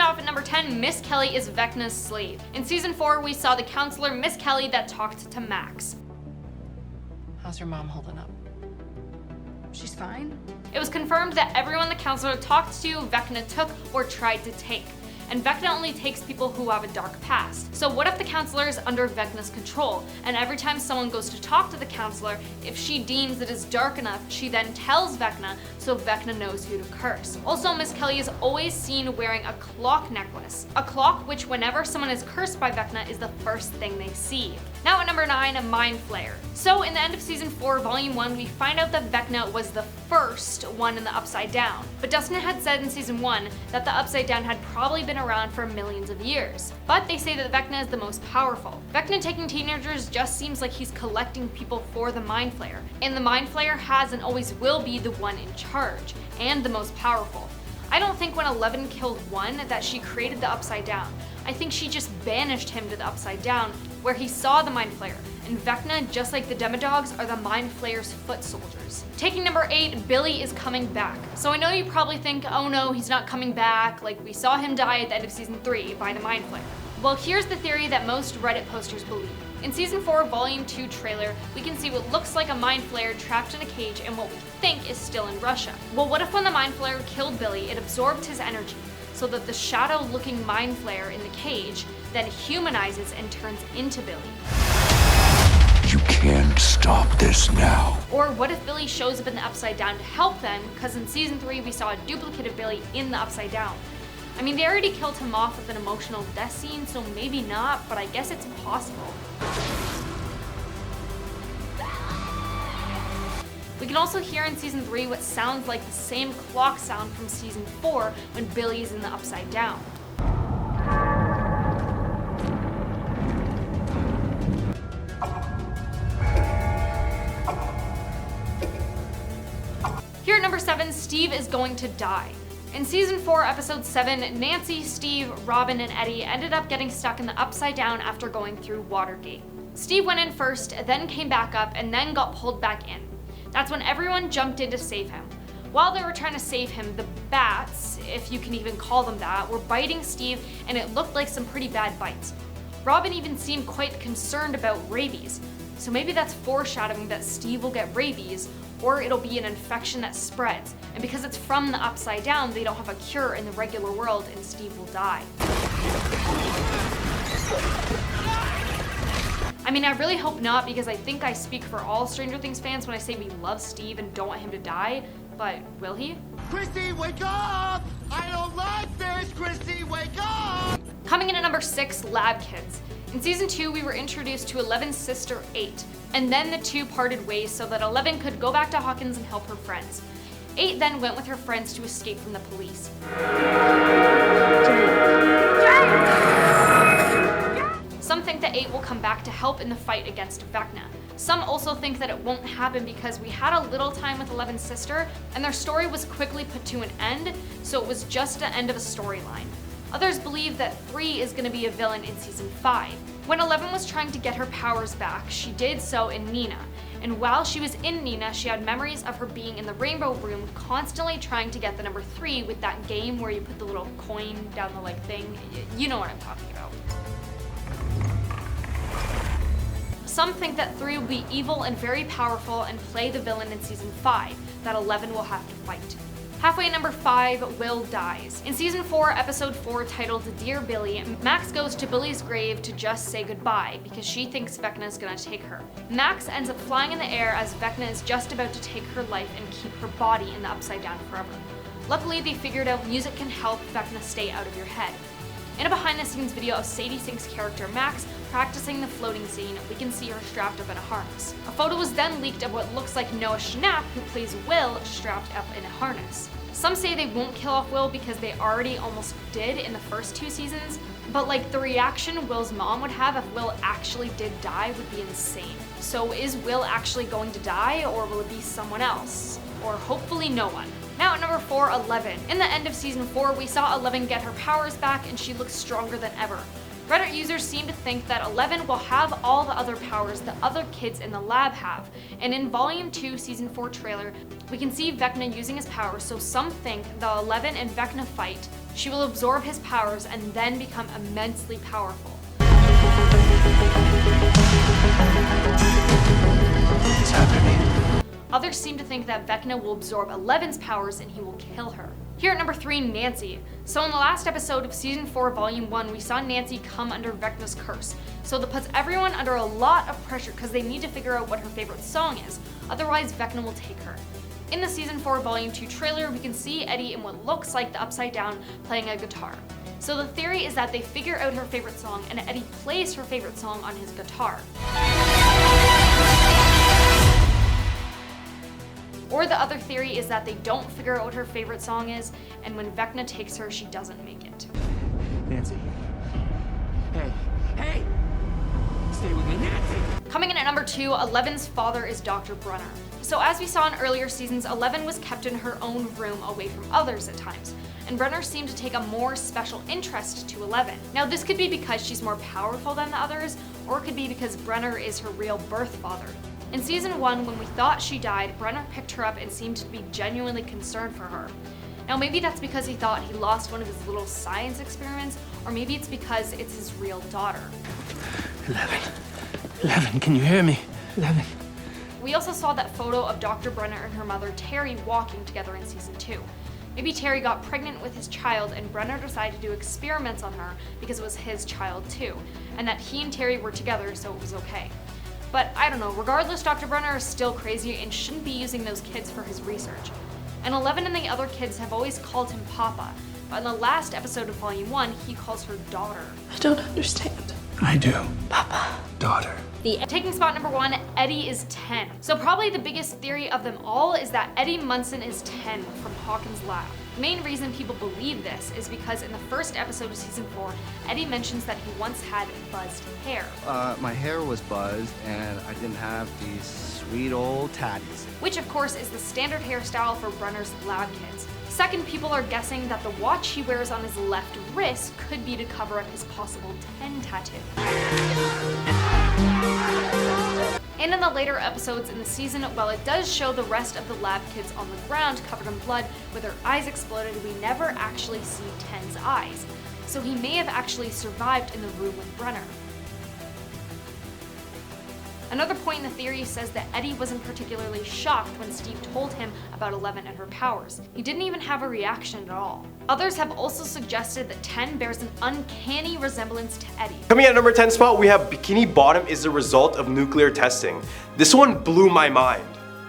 off at number 10, Miss Kelly is Vecna's slave. In season 4, we saw the counselor Miss Kelly that talked to Max. How's your mom holding up? She's fine. It was confirmed that everyone the counselor talked to, Vecna took or tried to take. And Vecna only takes people who have a dark past. So what if the counselor is under Vecna's control, and every time someone goes to talk to the counselor, if she deems it is dark enough, she then tells Vecna so Vecna knows who to curse. Also, Miss Kelly is always seen wearing a clock necklace. A clock which whenever someone is cursed by Vecna is the first thing they see. Now at number 9, Mind Flayer. So in the end of season 4, volume 1, we find out that Vecna was the first one in the Upside Down. But Dustin had said in season 1 that the Upside Down had probably been around for millions of years. But they say that Vecna is the most powerful. Vecna taking teenagers just seems like he's collecting people for the Mind Flayer. And the Mind Flayer has and always will be the one in charge, and the most powerful. I don't think when 11 killed 1 that she created the Upside Down. I think she just banished him to the Upside Down, where he saw the Mind Flayer. And Vecna, just like the Demodogs, are the Mind Flayer's foot soldiers. Taking number 8, Billy is coming back. So I know you probably think, oh no, he's not coming back, like we saw him die at the end of season 3 by the Mind Flayer. Well, here's the theory that most Reddit posters believe. In season 4 volume 2 trailer, we can see what looks like a Mind Flayer trapped in a cage in what we think is still in Russia. Well, what if when the Mind Flayer killed Billy, it absorbed his energy, so that the shadow-looking Mind Flayer in the cage then humanizes and turns into Billy? You can't stop this now. Or what if Billy shows up in the Upside Down to help them, because in season 3 we saw a duplicate of Billy in the Upside Down. I mean, they already killed him off with an emotional death scene, so maybe not, but I guess it's possible. We can also hear in season 3 what sounds like the same clock sound from season 4 when Billy's in the Upside Down. Here at number 7, Steve is going to die. In season 4, episode 7, Nancy, Steve, Robin, and Eddie ended up getting stuck in the Upside Down after going through Watergate. Steve went in first, then came back up, and then got pulled back in. That's when everyone jumped in to save him. While they were trying to save him, the bats, if you can even call them that, were biting Steve, and it looked like some pretty bad bites. Robin even seemed quite concerned about rabies, so maybe that's foreshadowing that Steve will get rabies, or it'll be an infection that spreads, and because it's from the Upside Down, they don't have a cure in the regular world, and Steve will die. I mean, I really hope not, because I think I speak for all Stranger Things fans when I say we love Steve and don't want him to die, but will he? Christy, wake up! I don't like this! Christy, wake up! Coming in at number 6, Lab Kids. In season 2, we were introduced to 11's sister, 8, and then the two parted ways so that 11 could go back to Hawkins and help her friends. 8 then went with her friends to escape from the police. Some think that 8 will come back to help in the fight against Vecna. Some also think that it won't happen because we had a little time with 11's sister, and their story was quickly put to an end, so it was just the end of a storyline. Others believe that 3 is going to be a villain in season 5. When 11 was trying to get her powers back, she did so in Nina. And while she was in Nina, she had memories of her being in the Rainbow Room, constantly trying to get the number 3 with that game where you put the little coin down the thing. You know what I'm talking about. Some think that 3 will be evil and very powerful and play the villain in season 5, that 11 will have to fight. Halfway at number 5, Will dies. In season 4, episode 4, titled Dear Billy, Max goes to Billy's grave to just say goodbye because she thinks Vecna is gonna take her. Max ends up flying in the air as Vecna is just about to take her life and keep her body in the Upside Down forever. Luckily, they figured out music can help Vecna stay out of your head. In a behind-the-scenes video of Sadie Sink's character Max practicing the floating scene, we can see her strapped up in a harness. A photo was then leaked of what looks like Noah Schnapp, who plays Will, strapped up in a harness. Some say they won't kill off Will because they already almost did in the first 2 seasons, but the reaction Will's mom would have if Will actually did die would be insane. So is Will actually going to die, or will it be someone else? Or hopefully no one. Now at number 4, 11. In the end of season 4, we saw 11 get her powers back and she looks stronger than ever. Reddit users seem to think that 11 will have all the other powers the other kids in the lab have, and in Volume 2 Season 4 trailer, we can see Vecna using his powers, so some think the 11 and Vecna fight She will absorb his powers and then become immensely powerful. What's happening? Others seem to think that Vecna will absorb Eleven's powers and he will kill her. Here at number 3, Nancy. So in the last episode of Season 4, Volume 1, we saw Nancy come under Vecna's curse. So that puts everyone under a lot of pressure because they need to figure out what her favorite song is. Otherwise, Vecna will take her. In the Season 4, Volume 2 trailer, we can see Eddie in what looks like the Upside Down playing a guitar. So the theory is that they figure out her favorite song and Eddie plays her favorite song on his guitar. Or the other theory is that they don't figure out what her favorite song is, and when Vecna takes her, she doesn't make it. Nancy. Hey! Stay with me, Nancy! Coming in at number 2, Eleven's father is Dr. Brenner. So as we saw in earlier seasons, Eleven was kept in her own room away from others at times, and Brenner seemed to take a more special interest to Eleven. Now this could be because she's more powerful than the others, or it could be because Brenner is her real birth father. In Season 1, when we thought she died, Brenner picked her up and seemed to be genuinely concerned for her. Now maybe that's because he thought he lost one of his little science experiments, or maybe it's because it's his real daughter. 11, can you hear me? 11. We also saw that photo of Dr. Brenner and her mother Terry walking together in Season 2. Maybe Terry got pregnant with his child and Brenner decided to do experiments on her because it was his child too, and that he and Terry were together so it was okay. But I don't know, regardless, Dr. Brenner is still crazy and shouldn't be using those kids for his research. And Eleven and the other kids have always called him Papa, but in the last episode of Volume 1, he calls her daughter. I don't understand. I do. Papa. Daughter. Taking spot number 1, Eddie is 10. So probably the biggest theory of them all is that Eddie Munson is 10 from Hawkins' lab. The main reason people believe this is because in the first episode of Season 4, Eddie mentions that he once had buzzed hair. My hair was buzzed and I didn't have these sweet old tatties. Which of course is the standard hairstyle for Brenner's lab kids. Second, people are guessing that the watch he wears on his left wrist could be to cover up his possible 10 tattoo. And in the later episodes in the season, while it does show the rest of the lab kids on the ground covered in blood with their eyes exploded, we never actually see 10's eyes. So he may have actually survived in the room with Brenner. Another point in the theory says that Eddie wasn't particularly shocked when Steve told him about Eleven and her powers. He didn't even have a reaction at all. Others have also suggested that 10 bears an uncanny resemblance to Eddie. Coming at number 10 spot, we have Bikini Bottom is the result of nuclear testing. This one blew my mind.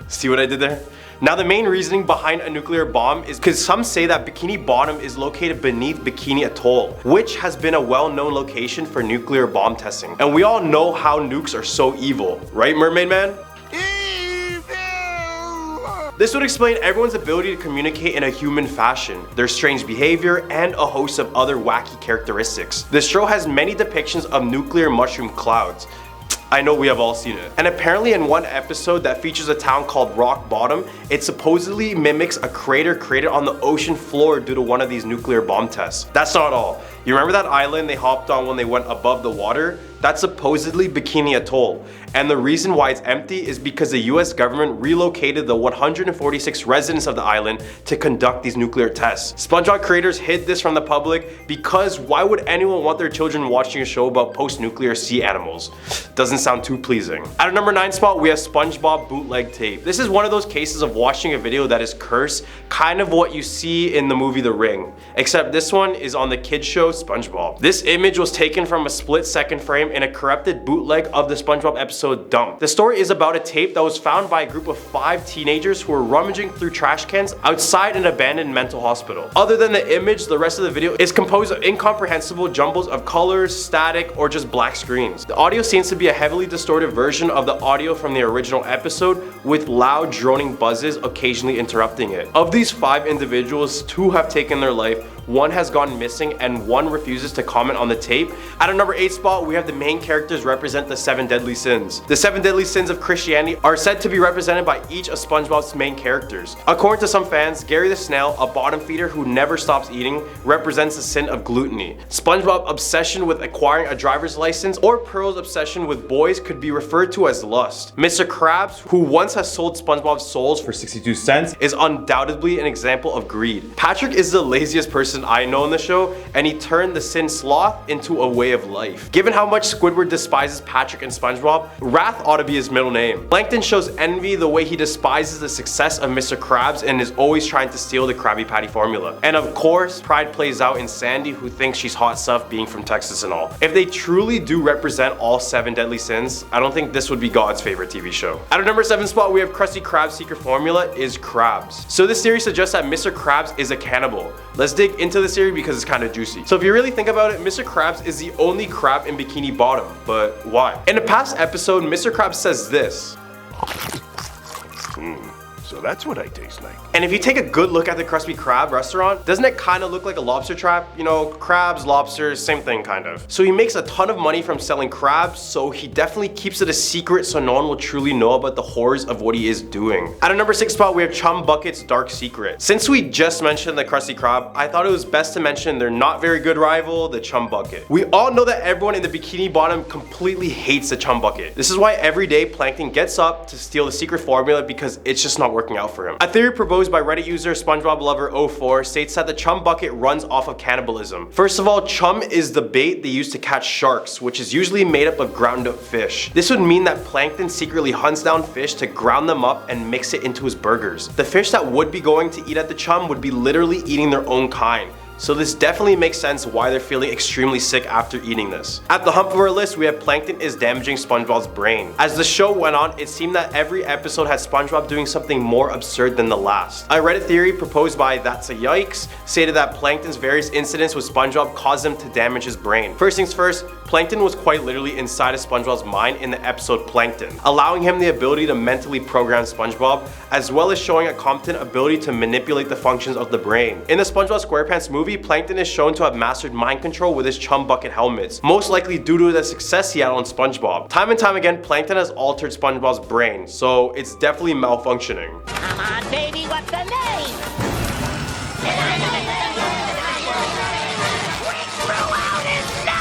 See what I did there? Now the main reasoning behind a nuclear bomb is because some say that Bikini Bottom is located beneath Bikini Atoll, which has been a well-known location for nuclear bomb testing. And we all know how nukes are so evil, right, Mermaid Man? This would explain everyone's ability to communicate in a human fashion, their strange behavior, and a host of other wacky characteristics. This show has many depictions of nuclear mushroom clouds. I know we have all seen it. And apparently in one episode that features a town called Rock Bottom, it supposedly mimics a crater created on the ocean floor due to one of these nuclear bomb tests. That's not all. You remember that island they hopped on when they went above the water? That's supposedly Bikini Atoll. And the reason why it's empty is because the US government relocated the 146 residents of the island to conduct these nuclear tests. SpongeBob creators hid this from the public because why would anyone want their children watching a show about post-nuclear sea animals? Doesn't sound too pleasing. At a number 9 spot, we have SpongeBob bootleg tape. This is one of those cases of watching a video that is cursed, kind of what you see in the movie The Ring, except this one is on the kids show SpongeBob. This image was taken from a split-second frame in a corrupted bootleg of the SpongeBob episode Dump. The story is about a tape that was found by a group of 5 teenagers who were rummaging through trash cans outside an abandoned mental hospital. Other than the image, the rest of the video is composed of incomprehensible jumbles of colors, static, or just black screens. The audio seems to be a heavily distorted version of the audio from the original episode with loud droning buzzes occasionally interrupting it. Of these 5 individuals, 2 have taken their life, 1 has gone missing, and 1 refuses to comment on the tape. At a number 8 spot, we have the main characters represent the 7 deadly sins. The 7 deadly sins of Christianity are said to be represented by each of SpongeBob's main characters. According to some fans, Gary the Snail, a bottom feeder who never stops eating, represents the sin of gluttony. SpongeBob's obsession with acquiring a driver's license or Pearl's obsession with boys could be referred to as lust. Mr. Krabs, who once has sold SpongeBob's souls for 62 cents, is undoubtedly an example of greed. Patrick is the laziest person person I know in the show, and he turned the sin sloth into a way of life. Given how much Squidward despises Patrick and SpongeBob, Wrath ought to be his middle name. Plankton shows envy the way he despises the success of Mr. Krabs and is always trying to steal the Krabby Patty formula. And of course, pride plays out in Sandy, who thinks she's hot stuff being from Texas and all. If they truly do represent all 7 deadly sins, I don't think this would be God's favorite TV show. At our number 7 spot, we have Krusty Krab's secret formula is crabs. So this theory suggests that Mr. Krabs is a cannibal. Let's dig into this theory because it's kind of juicy. So if you really think about it, Mr. Krabs is the only crab in Bikini Bottom, but why? In a past episode, Mr. Krabs says this. So that's what I taste like. And if you take a good look at the Krusty Krab restaurant, doesn't it kind of look like a lobster trap? You know, crabs, lobsters, same thing kind of. So he makes a ton of money from selling crabs, so he definitely keeps it a secret so no one will truly know about the horrors of what he is doing. At our number 6 spot, we have Chum Bucket's dark secret. Since we just mentioned the Krusty Krab, I thought it was best to mention their not very good rival, the Chum Bucket. We all know that everyone in the Bikini Bottom completely hates the Chum Bucket. This is why every day Plankton gets up to steal the secret formula because it's just not working out for him. A theory proposed by Reddit user SpongeBobLover04 states that the Chum Bucket runs off of cannibalism. First of all, chum is the bait they use to catch sharks, which is usually made up of ground up fish. This would mean that Plankton secretly hunts down fish to ground them up and mix it into his burgers. The fish that would be going to eat at the Chum would be literally eating their own kind. So this definitely makes sense why they're feeling extremely sick after eating this. At the hump of our list, we have Plankton is damaging SpongeBob's brain. As the show went on, it seemed that every episode had SpongeBob doing something more absurd than the last. I read a theory proposed by That's a Yikes, stated that Plankton's various incidents with SpongeBob caused him to damage his brain. First things first, Plankton was quite literally inside of SpongeBob's mind in the episode Plankton, allowing him the ability to mentally program SpongeBob, as well as showing a competent ability to manipulate the functions of the brain. In the SpongeBob SquarePants movie, Plankton is shown to have mastered mind control with his Chum Bucket helmets, most likely due to the success he had on SpongeBob. Time and time again, Plankton has altered SpongeBob's brain, so it's definitely malfunctioning. Come on, baby, what's the name? We threw out his name!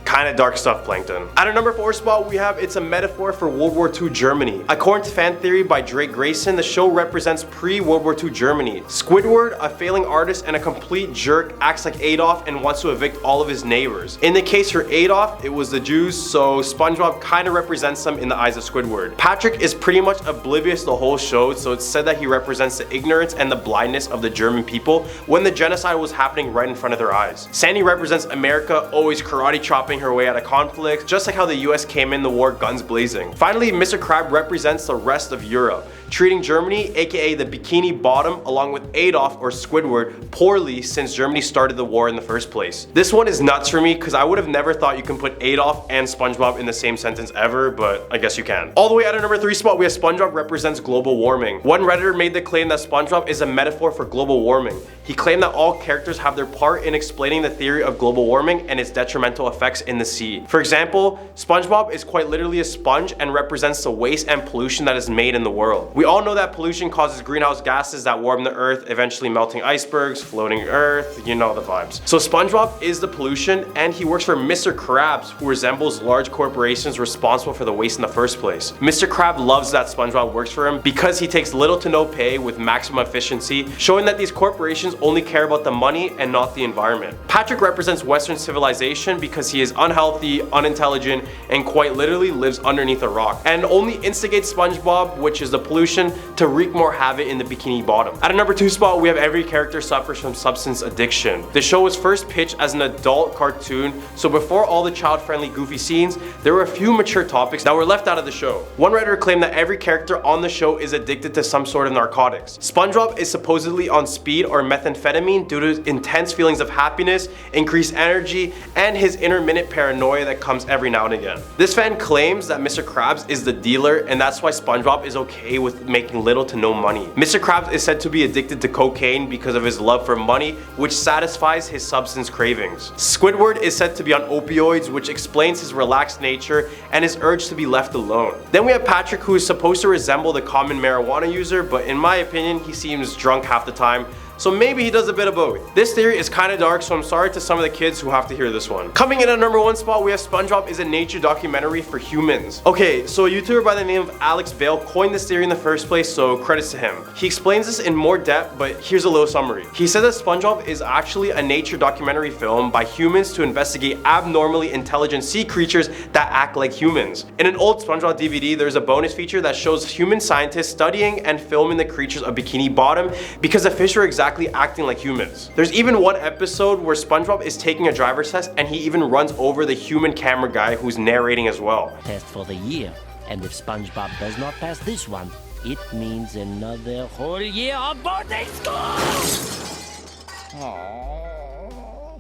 Kinda dark stuff, Plankton. At our number 4 spot, we have It's a Metaphor for World War II Germany. According to fan theory by Drake Grayson, the show represents pre-World War II Germany. Squidward, a failing artist and a complete jerk, acts like Adolf and wants to evict all of his neighbors. In the case for Adolf, it was the Jews, so SpongeBob kinda represents them in the eyes of Squidward. Patrick is pretty much oblivious the whole show, so it's said that he represents the ignorance and the blindness of the German people when the genocide was happening right in front of their eyes. Sandy represents America, always karate chopping her way out of conflict, just like how the US came in the war guns blazing. Finally, Mr. Krab represents the rest of Europe, treating Germany, aka the Bikini Bottom, along with Adolf or Squidward, poorly since Germany started the war in the first place. This one is nuts for me because I would have never thought you can put Adolf and SpongeBob in the same sentence ever, but I guess you can. All the way at our number 3 spot, we have SpongeBob represents global warming. One Redditor made the claim that SpongeBob is a metaphor for global warming. He claimed that all characters have their part in explaining the theory of global warming and its detrimental effects in the sea. For example, SpongeBob is quite literally a sponge and represents the waste and pollution that is made in the world. We all know that pollution causes greenhouse gases that warm the earth, eventually melting icebergs, floating earth, you know the vibes. So SpongeBob is the pollution, and he works for Mr. Krabs, who resembles large corporations responsible for the waste in the first place. Mr. Krab loves that SpongeBob works for him because he takes little to no pay with maximum efficiency, showing that these corporations only care about the money and not the environment. Patrick represents Western civilization because he is unhealthy, unintelligent, and quite literally lives underneath a rock, and only instigates SpongeBob, which is the pollution, to wreak more havoc in the Bikini Bottom. At a number 2 spot, we have every character suffers from substance addiction. The show was first pitched as an adult cartoon, so before all the child-friendly goofy scenes, there were a few mature topics that were left out of the show. One Redditor claimed that every character on the show is addicted to some sort of narcotics. SpongeBob is supposedly on speed or methamphetamine due to intense feelings of happiness, increased energy, and his intermittent paranoia that comes every now and again. This fan claims that Mr. Krabs is the dealer, and that's why SpongeBob is okay with making little to no money. Mr. Krabs is said to be addicted to cocaine because of his love for money, which satisfies his substance cravings. Squidward is said to be on opioids, which explains his relaxed nature and his urge to be left alone. Then we have Patrick, who is supposed to resemble the common marijuana user, but in my opinion, he seems drunk half the time, so maybe he does a bit of both. This theory is kind of dark, so I'm sorry to some of the kids who have to hear this one. Coming in at number 1 spot, we have SpongeBob is a nature documentary for humans. Okay, so a YouTuber by the name of Alex Vale coined this theory in the first place, so credits to him. He explains this in more depth, but here's a little summary. He said that SpongeBob is actually a nature documentary film by humans to investigate abnormally intelligent sea creatures that act like humans. In an old SpongeBob DVD, there's a bonus feature that shows human scientists studying and filming the creatures of Bikini Bottom because the fish are exactly acting like humans. There's even one episode where SpongeBob is taking a driver's test and he even runs over the human camera guy who's narrating as well. Test for the year, and if SpongeBob does not pass this one, it means another whole year of boarding school!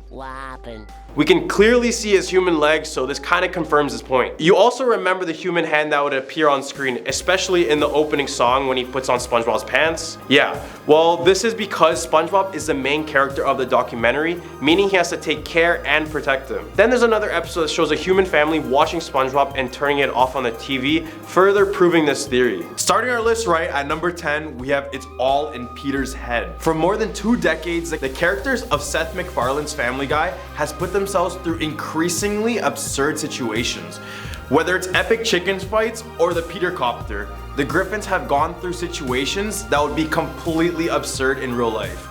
What happened? We can clearly see his human legs, so this kind of confirms his point. You also remember the human hand that would appear on screen, especially in the opening song when he puts on SpongeBob's pants? Yeah, well, this is because SpongeBob is the main character of the documentary, meaning he has to take care and protect them. Then there's another episode that shows a human family watching SpongeBob and turning it off on the TV, further proving this theory. Starting our list right at number 10, we have It's All in Peter's Head. For more than 2 decades, the characters of Seth MacFarlane's Family Guy has put themselves through increasingly absurd situations. Whether it's epic chicken fights or the Peter Copter, the Griffins have gone through situations that would be completely absurd in real life.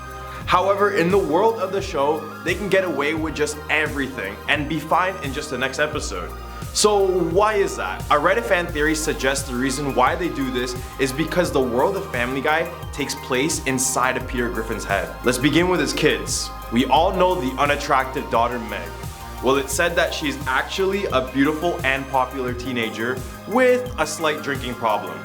However, in the world of the show, they can get away with just everything and be fine in just the next episode. So why is that? A Reddit fan theory suggests the reason why they do this is because the world of Family Guy takes place inside of Peter Griffin's head. Let's begin with his kids. We all know the unattractive daughter Meg. Well, it's said that she's actually a beautiful and popular teenager with a slight drinking problem.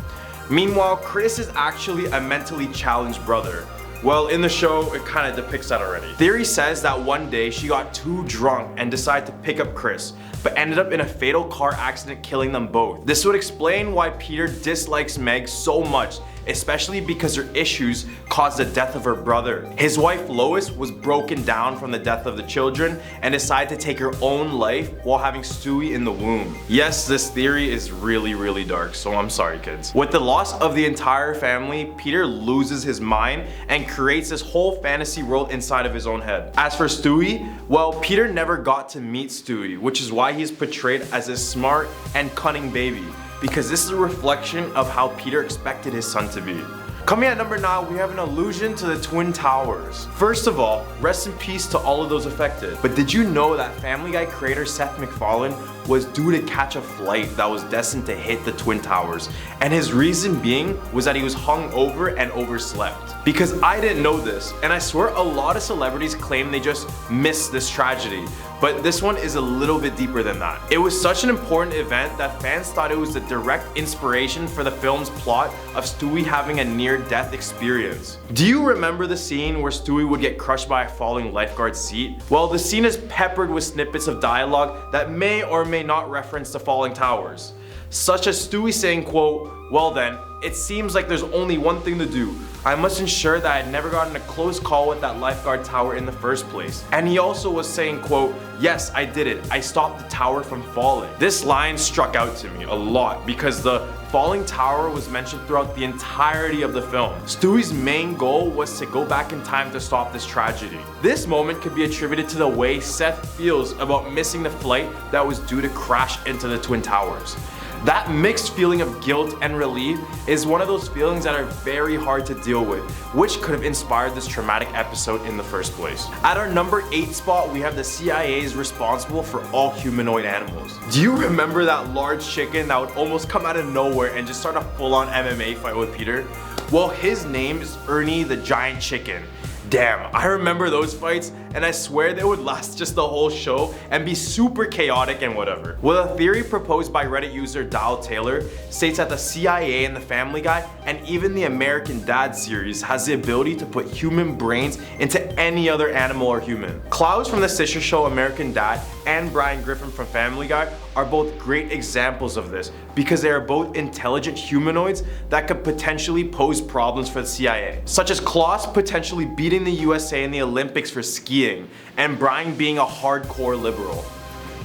Meanwhile, Chris is actually a mentally challenged brother. Well, in the show, it kind of depicts that already. Theory says that one day she got too drunk and decided to pick up Chris, but ended up in a fatal car accident killing them both. This would explain why Peter dislikes Meg so much, especially because her issues caused the death of her brother. His wife Lois was broken down from the death of the children and decided to take her own life while having Stewie in the womb. Yes, this theory is really dark, so I'm sorry kids. With the loss of the entire family, Peter loses his mind and creates this whole fantasy world inside of his own head. As for Stewie, well, Peter never got to meet Stewie, which is why he's portrayed as a smart and cunning baby, because this is a reflection of how Peter expected his son to be. Coming at number 9, we have an allusion to the Twin Towers. First of all, rest in peace to all of those affected. But did you know that Family Guy creator Seth MacFarlane was due to catch a flight that was destined to hit the Twin Towers? And his reason being was that he was hungover and overslept. Because I didn't know this, and I swear a lot of celebrities claim they just missed this tragedy. But this one is a little bit deeper than that. It was such an important event that fans thought it was the direct inspiration for the film's plot of Stewie having a near-death experience. Do you remember the scene where Stewie would get crushed by a falling lifeguard seat? Well, the scene is peppered with snippets of dialogue that may or may not reference the falling towers. Such as Stewie saying, quote, "Well then, it seems like there's only one thing to do. I must ensure that I had never gotten a close call with that lifeguard tower in the first place." And he also was saying, quote, "Yes, I did it. I stopped the tower from falling." This line struck out to me a lot because the falling tower was mentioned throughout the entirety of the film. Stewie's main goal was to go back in time to stop this tragedy. This moment could be attributed to the way Seth feels about missing the flight that was due to crash into the Twin Towers. That mixed feeling of guilt and relief is one of those feelings that are very hard to deal with, which could have inspired this traumatic episode in the first place. At our number 8 spot, we have the CIA is responsible for all humanoid animals. Do you remember that large chicken that would almost come out of nowhere and just start a full-on MMA fight with Peter? Well, his name is Ernie the Giant Chicken. Damn, I remember those fights, and I swear they would last just the whole show and be super chaotic and whatever. Well, a theory proposed by Reddit user Dal Taylor states that the CIA and the Family Guy and even the American Dad series has the ability to put human brains into any other animal or human. Klaus from the sister show American Dad and Brian Griffin from Family Guy are both great examples of this because they are both intelligent humanoids that could potentially pose problems for the CIA, such as Klaus potentially beating the USA in the Olympics for skiing and Brian being a hardcore liberal.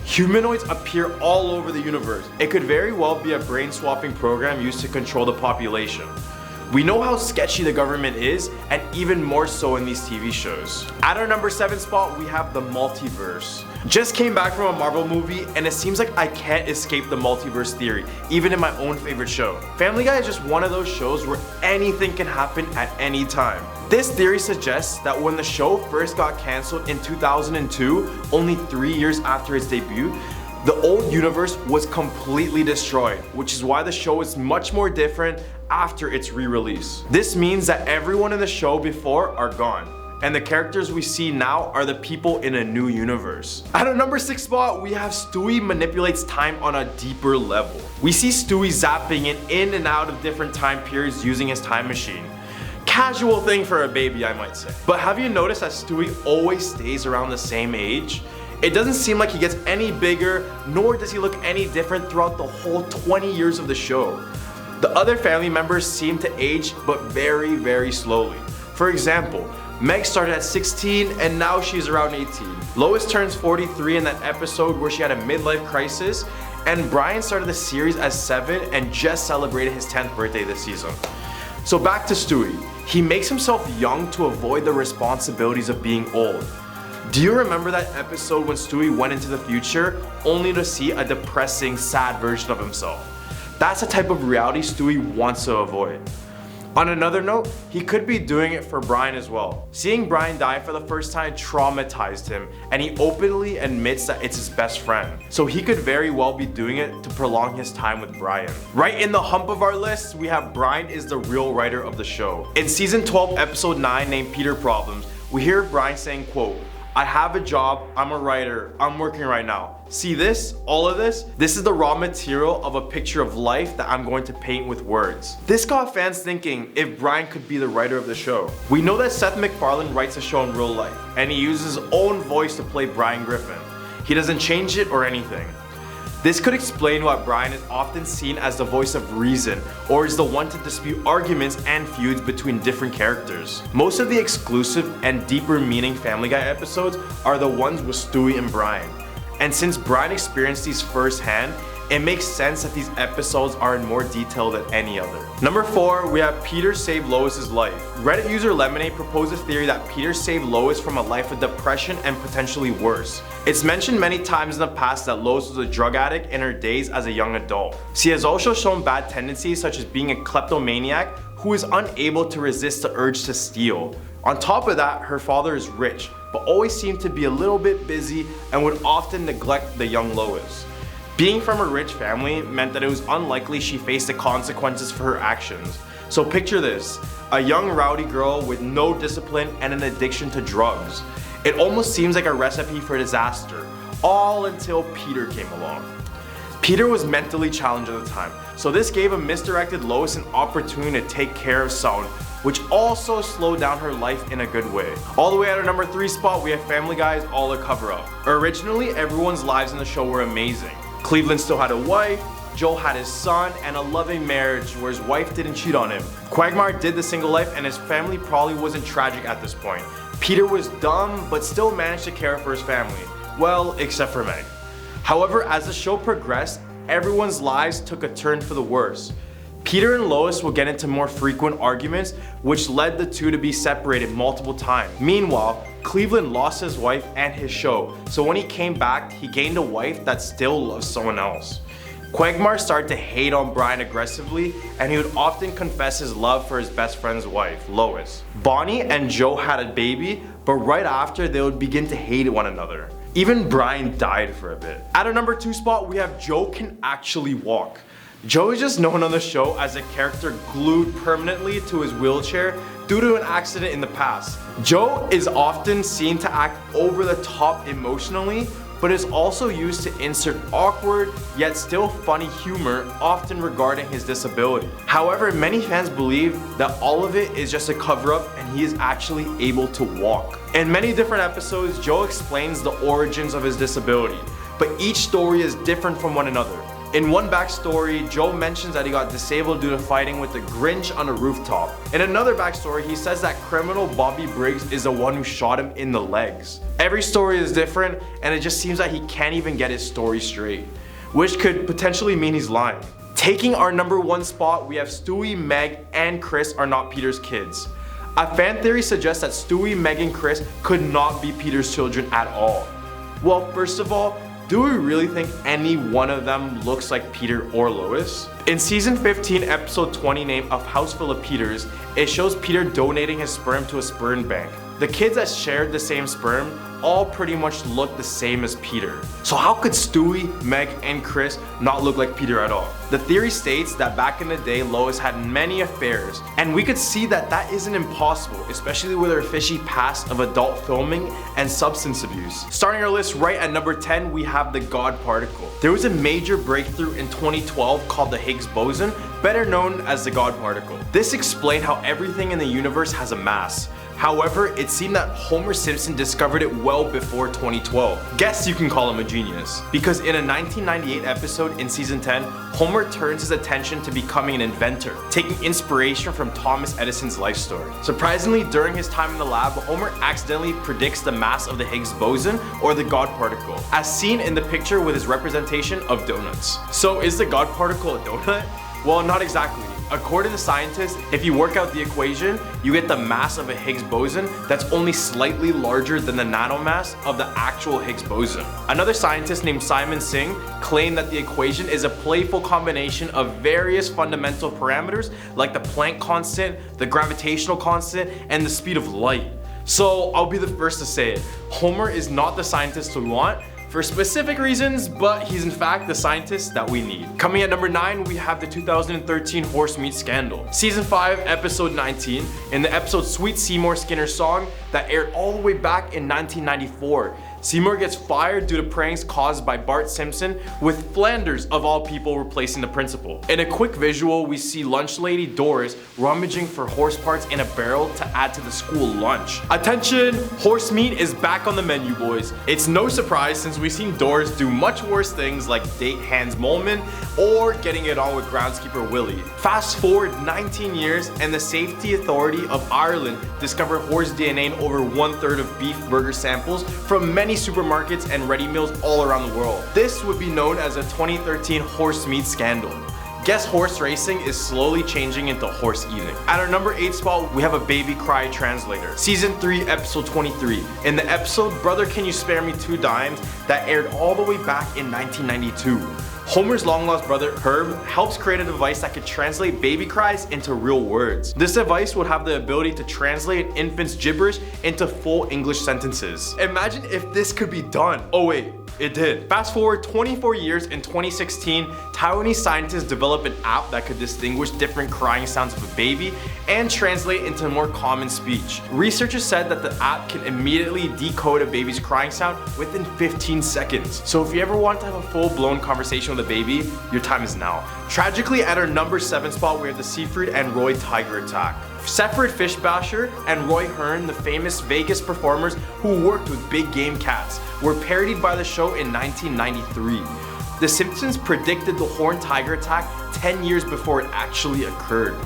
Humanoids appear all over the universe. It could very well be a brain swapping program used to control the population. We know how sketchy the government is, and even more so in these TV shows. At our number 7 spot, we have the multiverse. Just came back from a Marvel movie, and it seems like I can't escape the multiverse theory, even in my own favorite show. Family Guy is just one of those shows where anything can happen at any time. This theory suggests that when the show first got cancelled in 2002, only 3 years after its debut, the old universe was completely destroyed, which is why the show is much more different after its re-release. This means that everyone in the show before are gone, and the characters we see now are the people in a new universe. At our number 6 spot, we have Stewie manipulates time on a deeper level. We see Stewie zapping in and out of different time periods using his time machine. Casual thing for a baby, I might say. But have you noticed that Stewie always stays around the same age? It doesn't seem like he gets any bigger, nor does he look any different throughout the whole 20 years of the show. The other family members seem to age, but very, very slowly. For example, Meg started at 16 and now she's around 18. Lois turns 43 in that episode where she had a midlife crisis, and Brian started the series as 7 and just celebrated his 10th birthday this season. So back to Stewie. He makes himself young to avoid the responsibilities of being old. Do you remember that episode when Stewie went into the future only to see a depressing, sad version of himself? That's the type of reality Stewie wants to avoid. On another note, he could be doing it for Brian as well. Seeing Brian die for the first time traumatized him, and he openly admits that it's his best friend. So he could very well be doing it to prolong his time with Brian. Right in the hump of our list, we have Brian is the real writer of the show. In season 12, episode 9, named Peter Problems, we hear Brian saying, quote, "I have a job, I'm a writer, I'm working right now. See this? All of this? This is the raw material of a picture of life that I'm going to paint with words." This got fans thinking if Brian could be the writer of the show. We know that Seth MacFarlane writes the show in real life, and he uses his own voice to play Brian Griffin. He doesn't change it or anything. This could explain why Brian is often seen as the voice of reason, or is the one to dispute arguments and feuds between different characters. Most of the exclusive and deeper meaning Family Guy episodes are the ones with Stewie and Brian. And since Brian experienced these firsthand, it makes sense that these episodes are in more detail than any other. Number 4, we have Peter saved Lois's life. Reddit user Lemonade proposed a theory that Peter saved Lois from a life of depression and potentially worse. It's mentioned many times in the past that Lois was a drug addict in her days as a young adult. She has also shown bad tendencies such as being a kleptomaniac who is unable to resist the urge to steal. On top of that, her father is rich, but always seemed to be a little bit busy and would often neglect the young Lois. Being from a rich family meant that it was unlikely she faced the consequences for her actions. So picture this, a young rowdy girl with no discipline and an addiction to drugs. It almost seems like a recipe for disaster, all until Peter came along. Peter was mentally challenged at the time, so this gave a misdirected Lois an opportunity to take care of someone, which also slowed down her life in a good way. All the way at our number 3 spot, we have Family Guy's All a Cover-Up. Originally, everyone's lives in the show were amazing. Cleveland still had a wife, Joel had his son, and a loving marriage where his wife didn't cheat on him. Quagmire did the single life, and his family probably wasn't tragic at this point. Peter was dumb, but still managed to care for his family. Well, except for Meg. However, as the show progressed, everyone's lives took a turn for the worse. Peter and Lois will get into more frequent arguments, which led the two to be separated multiple times. Meanwhile, Cleveland lost his wife and his show, so when he came back, he gained a wife that still loves someone else. Quagmire started to hate on Brian aggressively, and he would often confess his love for his best friend's wife, Lois. Bonnie and Joe had a baby, but right after they would begin to hate one another. Even Brian died for a bit. At our number 2 spot, we have Joe Can Actually Walk. Joe is just known on the show as a character glued permanently to his wheelchair due to an accident in the past. Joe is often seen to act over the top emotionally, but is also used to insert awkward yet still funny humor, often regarding his disability. However, many fans believe that all of it is just a cover-up and he is actually able to walk. In many different episodes, Joe explains the origins of his disability, but each story is different from one another. In one backstory, Joe mentions that he got disabled due to fighting with the Grinch on a rooftop. In another backstory, he says that criminal Bobby Briggs is the one who shot him in the legs. Every story is different, and it just seems that he can't even get his story straight, which could potentially mean he's lying. Taking our number 1 spot, we have Stewie, Meg, and Chris are not Peter's kids. A fan theory suggests that Stewie, Meg, and Chris could not be Peter's children at all. Well, first of all, do we really think any one of them looks like Peter or Lois? In season 15, episode 20, named A House Full of Peters, it shows Peter donating his sperm to a sperm bank. The kids that shared the same sperm all pretty much look the same as Peter. So how could Stewie, Meg, and Chris not look like Peter at all? The theory states that back in the day, Lois had many affairs, and we could see that that isn't impossible, especially with her fishy past of adult filming and substance abuse. Starting our list right at number 10, we have the God particle. There was a major breakthrough in 2012 called the Higgs boson, better known as the God particle. This explained how everything in the universe has a mass. However, it seemed that Homer Simpson discovered it well before 2012. Guess you can call him a genius. Because in a 1998 episode in season 10, Homer turns his attention to becoming an inventor, taking inspiration from Thomas Edison's life story. Surprisingly, during his time in the lab, Homer accidentally predicts the mass of the Higgs boson, or the God particle, as seen in the picture with his representation of donuts. So is the God particle a donut? Well, not exactly. According to scientists, if you work out the equation, you get the mass of a Higgs boson that's only slightly larger than the nanomass of the actual Higgs boson. Another scientist named Simon Singh claimed that the equation is a playful combination of various fundamental parameters like the Planck constant, the gravitational constant, and the speed of light. So I'll be the first to say it, Homer is not the scientist we want, for specific reasons, but he's in fact the scientist that we need. Coming at number 9, we have the 2013 horse meat scandal. Season 5, episode 19, in the episode Sweet Seymour Skinner's song that aired all the way back in 1994. Seymour gets fired due to pranks caused by Bart Simpson, with Flanders of all people replacing the principal. In a quick visual, we see lunch lady Doris rummaging for horse parts in a barrel to add to the school lunch. Attention, horse meat is back on the menu, boys. It's no surprise since we've seen Doris do much worse things like date Hans Molman or getting it on with groundskeeper Willie. Fast forward 19 years and the Safety Authority of Ireland discovered horse DNA in over 1/3 of beef burger samples from many supermarkets and ready meals all around the world. This would be known as a 2013 horse meat scandal. Guess horse racing is slowly changing into horse eating. At our number 8 spot, we have a baby cry translator. Season 3, episode 23. In the episode Brother Can You Spare Me 2 Dimes that aired all the way back in 1992. Homer's long-lost brother, Herb, helps create a device that could translate baby cries into real words. This device would have the ability to translate an infant's gibberish into full English sentences. Imagine if this could be done. Oh wait, it did. Fast forward 24 years, in 2016, Taiwanese scientists developed an app that could distinguish different crying sounds of a baby and translate into more common speech. Researchers said that the app can immediately decode a baby's crying sound within 15 seconds. So if you ever want to have a full-blown conversation with a baby, your time is now. Tragically, at our number 7 spot, we have the Seyfried and Roy tiger attack. Seyfried Fishbasher and Roy Hearn, the famous Vegas performers who worked with big game cats, were parodied by the show in 1993. The Simpsons predicted the horned tiger attack 10 years before it actually occurred.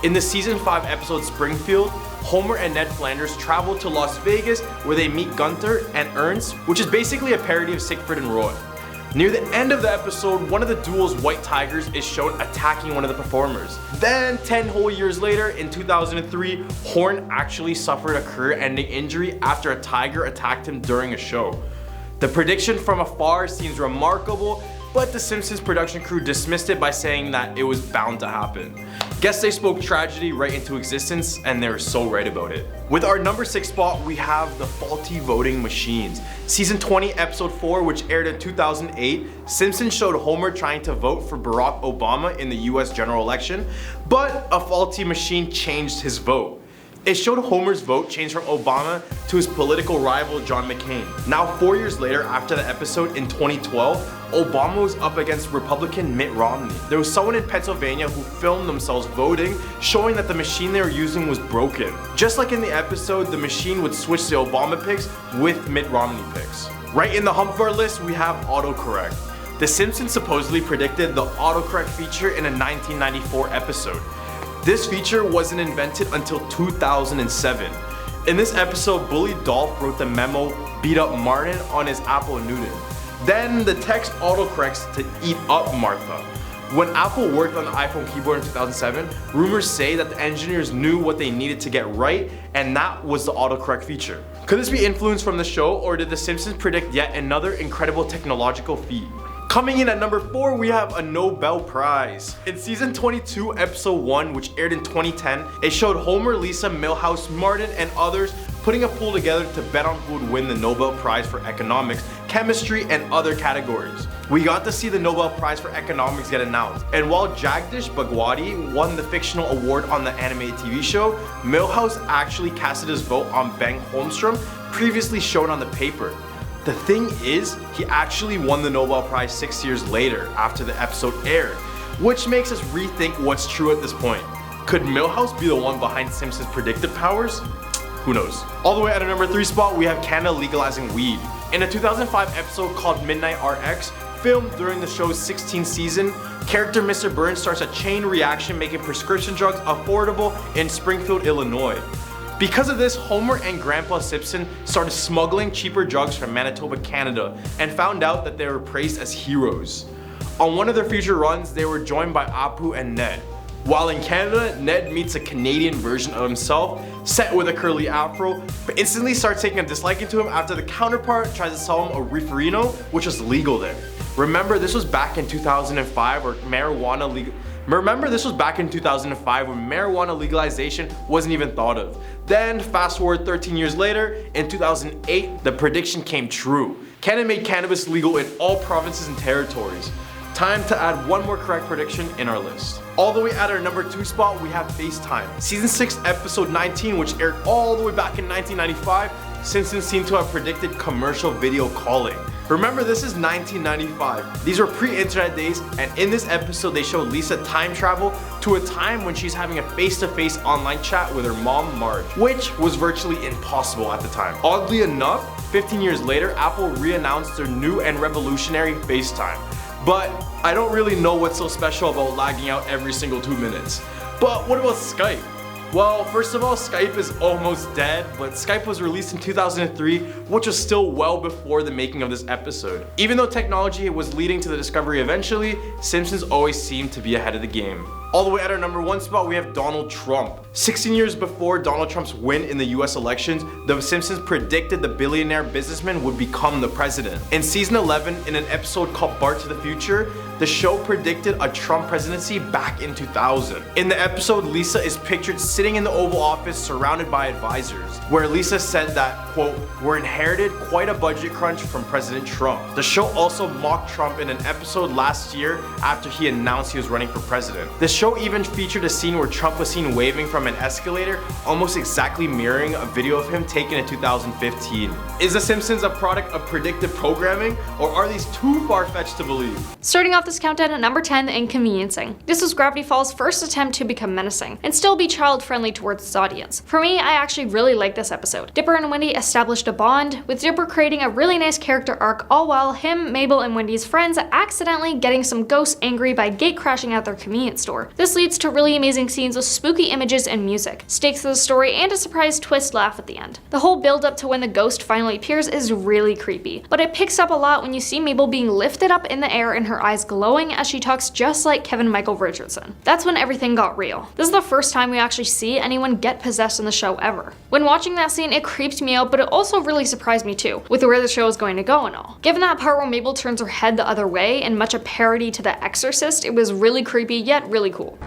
In the season 5 episode Springfield, Homer and Ned Flanders travel to Las Vegas where they meet Gunther and Ernst, which is basically a parody of Siegfried and Roy. Near the end of the episode, one of the duo's white tigers is shown attacking one of the performers. Then, 10 whole years later, in 2003, Horn actually suffered a career-ending injury after a tiger attacked him during a show. The prediction from afar seems remarkable, but the Simpsons production crew dismissed it by saying that it was bound to happen. Guess they spoke tragedy right into existence, and they were so right about it. With our number 6 spot, we have the faulty voting machines. Season 20, episode 4, which aired in 2008, Simpsons showed Homer trying to vote for Barack Obama in the US general election, but a faulty machine changed his vote. It showed Homer's vote change from Obama to his political rival John McCain. Now 4 years later, after the episode in 2012, Obama was up against Republican Mitt Romney. There was someone in Pennsylvania who filmed themselves voting, showing that the machine they were using was broken. Just like in the episode, the machine would switch the Obama picks with Mitt Romney picks. Right in the hump of our list, we have autocorrect. The Simpsons supposedly predicted the autocorrect feature in a 1994 episode. This feature wasn't invented until 2007. In this episode, Bully Dolph wrote the memo, "Beat up Martin" on his Apple Newton. Then the text autocorrects to "Eat up Martha." When Apple worked on the iPhone keyboard in 2007, rumors say that the engineers knew what they needed to get right, and that was the autocorrect feature. Could this be influenced from the show, or did The Simpsons predict yet another incredible technological feat? Coming in at number 4, we have a Nobel Prize. In season 22, episode 1, which aired in 2010, it showed Homer, Lisa, Milhouse, Martin, and others putting a pool together to bet on who would win the Nobel Prize for economics, chemistry, and other categories. We got to see the Nobel Prize for economics get announced, and while Jagdish Bhagwati won the fictional award on the animated TV show, Milhouse actually casted his vote on Bengt Holmstrom, previously shown on the paper. The thing is, he actually won the Nobel Prize 6 years later after the episode aired, which makes us rethink what's true at this point. Could Milhouse be the one behind Simpsons' predictive powers? Who knows? All the way at a number 3 spot, we have Canada legalizing weed. In a 2005 episode called Midnight RX, filmed during the show's 16th season, character Mr. Burns starts a chain reaction making prescription drugs affordable in Springfield, Illinois. Because of this, Homer and Grandpa Simpson started smuggling cheaper drugs from Manitoba, Canada, and found out that they were praised as heroes. On one of their future runs, they were joined by Apu and Ned. While in Canada, Ned meets a Canadian version of himself, set with a curly afro, but instantly starts taking a disliking to him after the counterpart tries to sell him a reeferino, which was legal there. Remember, this was back in 2005 where marijuana legalization wasn't even thought of. Then, fast forward 13 years later, in 2008, the prediction came true. Canada made cannabis legal in all provinces and territories. Time to add one more correct prediction in our list. All the way at our number 2 spot, we have FaceTime. Season 6, episode 19, which aired all the way back in 1995, Simpsons seem to have predicted commercial video calling. Remember, this is 1995. These were pre-internet days, and in this episode they show Lisa time travel to a time when she's having a face-to-face online chat with her mom Marge, which was virtually impossible at the time. Oddly enough, 15 years later, Apple re-announced their new and revolutionary FaceTime. But I don't really know what's so special about lagging out every single 2 minutes. But what about Skype? Well, first of all, Skype is almost dead, but Skype was released in 2003, which was still well before the making of this episode. Even though technology was leading to the discovery eventually, Simpsons always seemed to be ahead of the game. All the way at our number 1 spot, we have Donald Trump. 16 years before Donald Trump's win in the US elections, The Simpsons predicted the billionaire businessman would become the president. In season 11, in an episode called Bart to the Future, the show predicted a Trump presidency back in 2000. In the episode, Lisa is pictured sitting in the Oval Office surrounded by advisors, where Lisa said that, quote, "We're inherited quite a budget crunch from President Trump." The show also mocked Trump in an episode last year after he announced he was running for president. The show even featured a scene where Trump was seen waving from an escalator, almost exactly mirroring a video of him taken in 2015. Is The Simpsons a product of predictive programming, or are these too far-fetched to believe? Starting off this countdown at number 10, The Inconveniencing. This was Gravity Falls' first attempt to become menacing, and still be child-friendly towards its audience. For me, I actually really liked this episode. Dipper and Wendy established a bond, with Dipper creating a really nice character arc, all while him, Mabel, and Wendy's friends accidentally getting some ghosts angry by gate crashing at their convenience store. This leads to really amazing scenes with spooky images and music, stakes to the story, and a surprise twist laugh at the end. The whole build up to when the ghost finally appears is really creepy, but it picks up a lot when you see Mabel being lifted up in the air and her eyes glowing as she talks just like Kevin Michael Richardson. That's when everything got real. This is the first time we actually see anyone get possessed in the show ever. When watching that scene, it creeped me out, but it also really surprised me too, with where the show is going to go and all. Given that part where Mabel turns her head the other way, and much a parody to The Exorcist, it was really creepy yet really cool.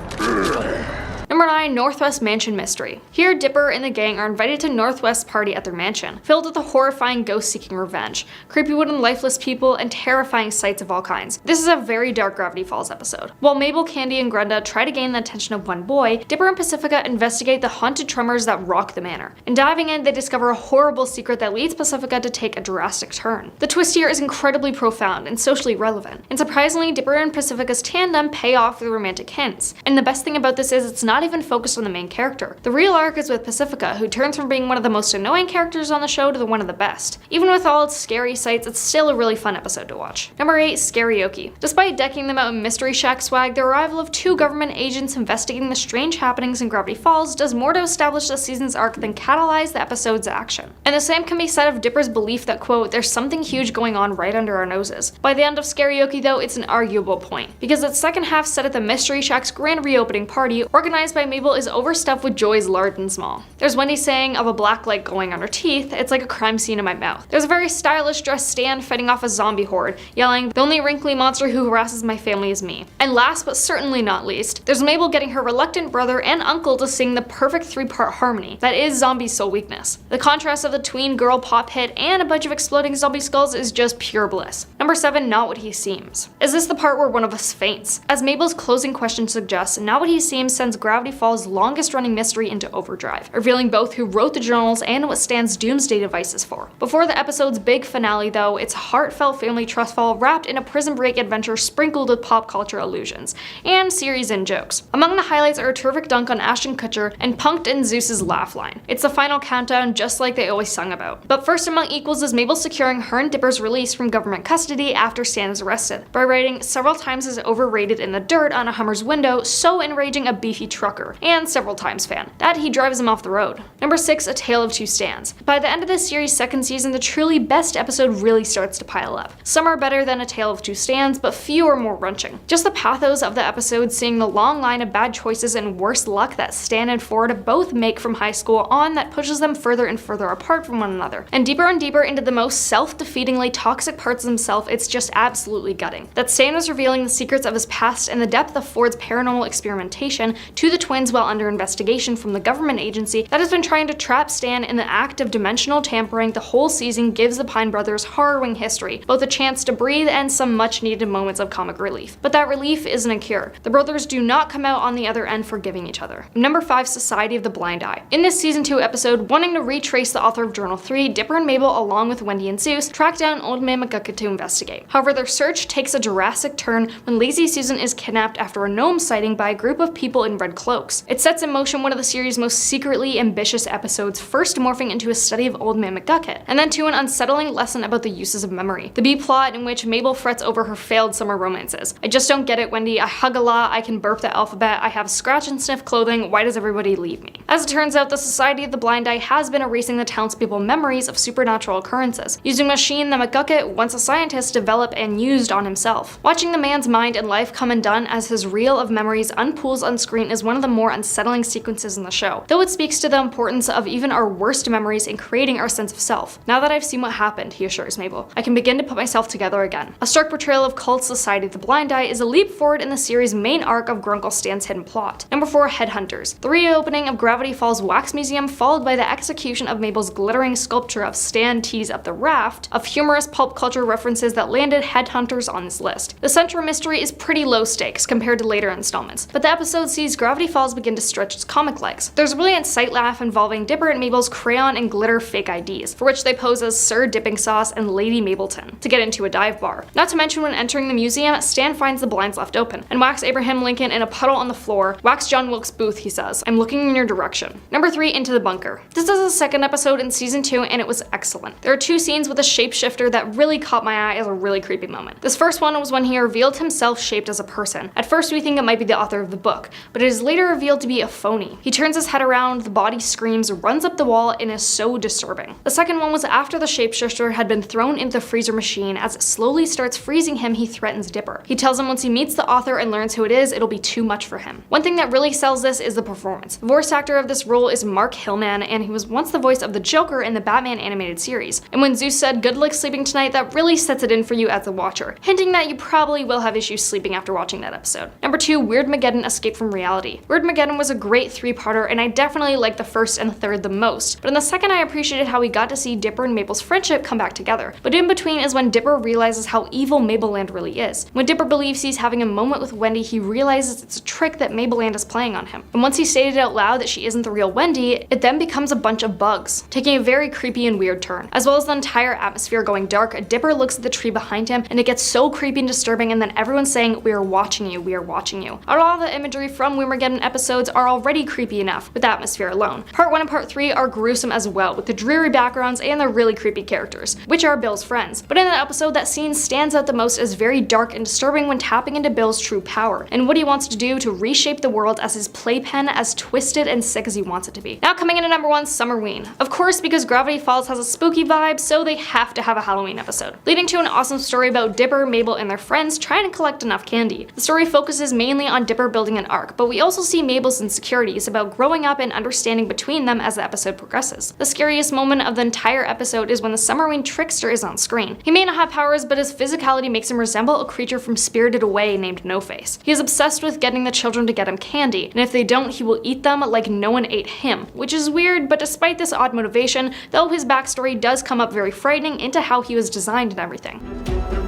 Number 9, Northwest Mansion Mystery. Here, Dipper and the gang are invited to Northwest's party at their mansion, filled with a horrifying ghost seeking revenge, creepy wooden lifeless people, and terrifying sights of all kinds. This is a very dark Gravity Falls episode. While Mabel, Candy, and Grenda try to gain the attention of one boy, Dipper and Pacifica investigate the haunted tremors that rock the manor. In diving in, they discover a horrible secret that leads Pacifica to take a drastic turn. The twist here is incredibly profound and socially relevant, and surprisingly, Dipper and Pacifica's tandem pay off with romantic hints. And the best thing about this is it's not even focused on the main character. The real arc is with Pacifica, who turns from being one of the most annoying characters on the show to one of the best. Even with all its scary sights, it's still a really fun episode to watch. Number 8, Scarioki. Despite decking them out in Mystery Shack swag, the arrival of 2 government agents investigating the strange happenings in Gravity Falls does more to establish the season's arc than catalyze the episode's action. And the same can be said of Dipper's belief that, quote, there's something huge going on right under our noses. By the end of Scarioki though, it's an arguable point, because its second half set at the Mystery Shack's grand reopening party, organized by Mabel, is overstuffed with joys large and small. There's Wendy saying of a black light going on her teeth, it's like a crime scene in my mouth. There's a very stylish dressed Stan fighting off a zombie horde, yelling, the only wrinkly monster who harasses my family is me. And last but certainly not least, there's Mabel getting her reluctant brother and uncle to sing the perfect 3-part harmony that is Zombie's sole weakness. The contrast of the tween girl pop hit and a bunch of exploding zombie skulls is just pure bliss. Number 7, Not What He Seems. Is this the part where one of us faints? As Mabel's closing question suggests, Not What He Seems sends Gravity Falls' longest running mystery into overdrive, revealing both who wrote the journals and what Stan's doomsday device is for. Before the episode's big finale though, it's a heartfelt family trustfall wrapped in a prison break adventure sprinkled with pop culture allusions, and series and jokes. Among the highlights are a terrific dunk on Ashton Kutcher and Punked and Zeus's laugh line. It's the final countdown just like they always sung about. But first among equals is Mabel securing her and Dipper's release from government custody after Stan is arrested, by writing several times as overrated in the dirt on a Hummer's window, so enraging a beefy trucker, and several times fan, that he drives him off the road. Number 6, A Tale of Two Stans. By the end of this series' second season, the truly best episode really starts to pile up. Some are better than A Tale of Two Stans, but few are more wrenching. Just the pathos of the episode, seeing the long line of bad choices and worse luck that Stan and Ford both make from high school on, that pushes them further and further apart from one another. And deeper into the most self-defeatingly toxic parts of himself, it's just absolutely gutting. That Stan was revealing the secrets of his past and the depth of Ford's paranormal experimentation to the twins while under investigation from the government agency that has been trying to trap Stan in the act of dimensional tampering the whole season gives the Pine brothers' harrowing history both a chance to breathe and some much needed moments of comic relief. But that relief isn't a cure. The brothers do not come out on the other end forgiving each other. Number 5, Society of the Blind Eye. In this season 2 episode, wanting to retrace the author of Journal 3, Dipper and Mabel, along with Wendy and Zeus, track down Old Man McGucket to investigate. However, their search takes a Jurassic turn when Lazy Susan is kidnapped after a gnome sighting by a group of people in red cloaks. It sets in motion one of the series' most secretly ambitious episodes, first morphing into a study of Old Man McGucket, and then to an unsettling lesson about the uses of memory. The B-plot in which Mabel frets over her failed summer romances. I just don't get it, Wendy. I hug a lot, I can burp the alphabet, I have scratch and sniff clothing, why does everybody leave me? As it turns out, the Society of the Blind Eye has been erasing the townspeople memories of supernatural occurrences, using a machine that McGucket, once a scientist, developed and used on himself. Watching the man's mind and life come undone as his reel of memories unpools on screen is one of the more unsettling sequences in the show, though it speaks to the importance of even our worst memories in creating our sense of self. Now that I've seen what happened, he assures Mabel, I can begin to put myself together again. A stark portrayal of Cult Society of the Blind Eye is a leap forward in the series' main arc of Grunkle Stan's hidden plot. Number 4, Headhunters. The reopening of Gravity Falls Wax Museum, followed by the execution of Mabel's glittering sculpture of Stan tees up the raft, of humorous pulp culture references that landed Headhunters on this list. The central mystery is pretty low stakes compared to later installments, but the episode sees Gravity Falls begin to stretch its comic legs. There's a brilliant sight laugh involving Dipper and Mabel's crayon and glitter fake IDs, for which they pose as Sir Dipping Sauce and Lady Mableton, to get into a dive bar. Not to mention when entering the museum, Stan finds the blinds left open, and whacks Abraham Lincoln in a puddle on the floor. Wax John Wilkes Booth, he says, I'm looking in your direction. Number 3, Into the Bunker. This is the second episode in season 2 and it was excellent. There are 2 scenes with a shapeshifter that really caught my eye as a really creepy moment. This first one was when he revealed himself shaped as a person. At first we think it might be the author of the book, but it is later revealed to be a phony. He turns his head around, the body screams, runs up the wall, and is so disturbing. The second one was after the shapeshifter had been thrown into the freezer machine. As it slowly starts freezing him, he threatens Dipper. He tells him once he meets the author and learns who it is, it'll be too much for him. One thing that really sells this is the performance. The voice actor of this role is Mark Hillman, and he was once the voice of the Joker in the Batman animated series. And when Zeus said good luck sleeping tonight, that really sets it in for you as the watcher, hinting that you probably will have issues sleeping after watching that episode. Number 2, Weirdmageddon Escape from Reality. Weirdmageddon was a great 3-parter, and I definitely liked the first and third the most, but in the second I appreciated how we got to see Dipper and Mabel's friendship come back together. But in between is when Dipper realizes how evil Mabelland really is. When Dipper believes he's having a moment with Wendy, he realizes it's a trick that Mabelland is playing on him. And once he stated out loud that she isn't the real Wendy, it then becomes a bunch of bugs, taking a very creepy and weird turn. As well as the entire atmosphere going dark, Dipper looks at the tree behind him and it gets so creepy and disturbing, and then everyone's saying, we are watching you, we are watching you. Out of all the imagery from Weirdmageddon Halloween episodes are already creepy enough with atmosphere alone. Part 1 and Part 3 are gruesome as well, with the dreary backgrounds and the really creepy characters, which are Bill's friends. But in that episode, that scene stands out the most as very dark and disturbing when tapping into Bill's true power, and what he wants to do to reshape the world as his playpen, as twisted and sick as he wants it to be. Now coming in at number 1, Summerween. Of course, because Gravity Falls has a spooky vibe, so they have to have a Halloween episode, leading to an awesome story about Dipper, Mabel, and their friends trying to collect enough candy. The story focuses mainly on Dipper building an ark, but we also see Mabel's insecurities about growing up and understanding between them as the episode progresses. The scariest moment of the entire episode is when the Summerween trickster is on screen. He may not have powers, but his physicality makes him resemble a creature from Spirited Away named No Face. He is obsessed with getting the children to get him candy, and if they don't, he will eat them like no one ate him, which is weird, but despite this odd motivation, though his backstory does come up very frightening into how he was designed and everything.